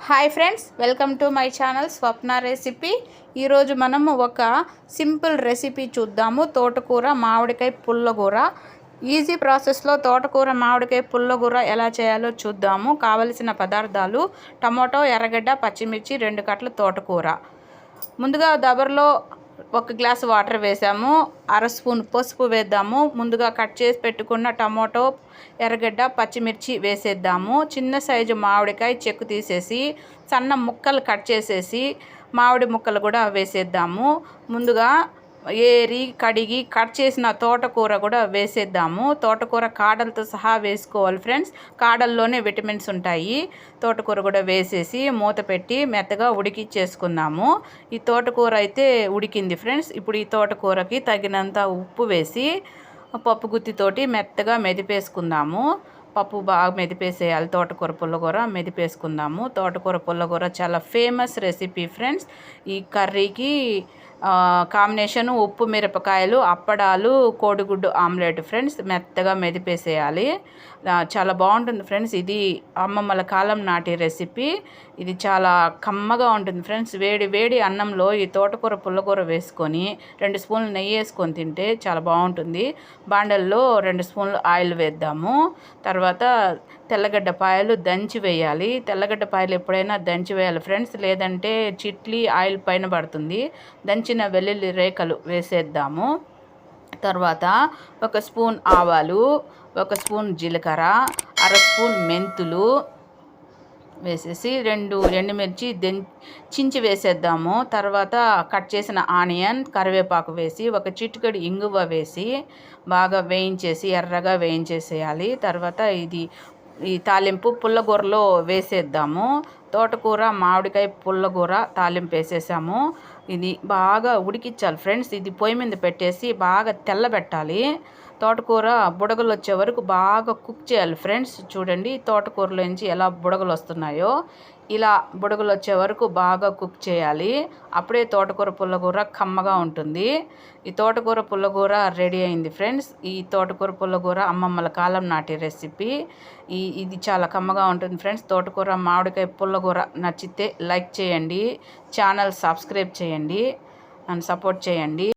Hi friends, welcome to my channel Swapna recipe. ఈరోజు మనము ఒక సింపుల్ రెసిపీ చూద్దాము. తోటకూర మామిడికాయ పుల్లగూర. ఈజీ ప్రాసెస్లో తోటకూర మామిడికాయ పుల్లగూర ఎలా చేయాలో చూద్దాము. కావలసిన పదార్థాలు: టమాటో, ఎర్రగడ్డ, పచ్చిమిర్చి, 2 కట్టల తోటకూర. ముందుగా దబర్లో 1 గ్లాస్ వాటర్ వేసాము. 1/2 స్పూన్ పసుపు వేద్దాము. ముందుగా కట్ చేసి పెట్టుకున్న టమాటో, ఎర్రగడ్డ, పచ్చిమిర్చి వేసేద్దాము. చిన్న సైజు మామిడికాయ చెక్కు తీసేసి సన్న ముక్కలు కట్ చేసేసి మామిడి ముక్కలు కూడా వేసేద్దాము. ముందుగా ఏరి కడిగి కట్ చేసిన తోటకూర కూడా వేసేద్దాము. తోటకూర కాడలతో సహా వేసుకోవాలి ఫ్రెండ్స్, కాడల్లోనే విటమిన్స్ ఉంటాయి. తోటకూర కూడా వేసేసి మూత పెట్టి మెత్తగా ఉడికిచ్చేసుకుందాము. ఈ తోటకూర అయితే ఉడికింది ఫ్రెండ్స్. ఇప్పుడు ఈ తోటకూరకి తగినంత ఉప్పు వేసి పప్పు గుత్తితోటి మెత్తగా మెదిపేసుకుందాము. పప్పు బాగా మెదిపేసేయాలి. తోటకూర పుల్లగూర మెదిపేసుకుందాము. తోటకూర పుల్లగూర చాలా ఫేమస్ రెసిపీ ఫ్రెండ్స్. ఈ కర్రీకి కాంబినేషను ఉప్పు మిరపకాయలు, అప్పడాలు, కోడిగుడ్డు ఆమ్లెట్ ఫ్రెండ్స్. మెత్తగా మెదిపేసేయాలి. చాలా బాగుంటుంది ఫ్రెండ్స్. ఇది అమ్మమ్మల కాలం నాటి రెసిపీ. ఇది చాలా కమ్మగా ఉంటుంది ఫ్రెండ్స్. వేడి వేడి అన్నంలో ఈ తోటకూర పుల్లకూర వేసుకొని 2 స్పూన్లు నెయ్యి వేసుకొని తింటే చాలా బాగుంటుంది. బాండల్లో 2 స్పూన్లు ఆయిల్ వేద్దాము. తర్వాత తెల్లగడ్డ పాయలు దంచి వేయాలి. తెల్లగడ్డ పాయలు ఎప్పుడైనా దంచి వేయాలి ఫ్రెండ్స్, లేదంటే చిట్లి ఆయిల్ పైన పడుతుంది. దంచిన వెల్లుల్లి రేఖలు వేసేద్దాము. తర్వాత 1 స్పూన్ ఆవాలు, 1 స్పూన్ జీలకర్ర, 1/2 స్పూన్ మెంతులు వేసేసి 2 ఎండుమిర్చి చించి వేసేద్దాము. తర్వాత కట్ చేసిన ఆనియన్, కరివేపాకు వేసి 1 చిటికెడు ఇంగువ వేసి బాగా వేయించేసి ఎర్రగా వేయించేసేయాలి. తర్వాత ఈ తాలింపు పుల్లగూరలో వేసేద్దాము. తోటకూర మామిడికాయ పుల్లగూర తాలింపు వేసేసాము. ఇది బాగా ఉడికించాలి ఫ్రెండ్స్. ఇది పొయ్యి మీద పెట్టేసి బాగా తెల్లబెట్టాలి. తోటకూర బుడగలు వచ్చే వరకు బాగా కుక్ చేయాలి ఫ్రెండ్స్. చూడండి తోటకూరలోంచి ఎలా బుడగలు వస్తున్నాయో, ఇలా బుడగలు వచ్చే వరకు బాగా కుక్ చేయాలి. అప్పుడే తోటకూర పుల్లగూర కమ్మగా ఉంటుంది. ఈ తోటకూర పుల్లగూర రెడీ అయింది ఫ్రెండ్స్. ఈ తోటకూర పుల్లగూర అమ్మమ్మల కాలం నాటి రెసిపీ. ఇది చాలా కమ్మగా ఉంటుంది ఫ్రెండ్స్. తోటకూర మామిడికాయ పుల్లగూర నచ్చితే లైక్ చేయండి, ఛానల్ సబ్స్క్రైబ్ చేయండి, నన్ను సపోర్ట్ చేయండి.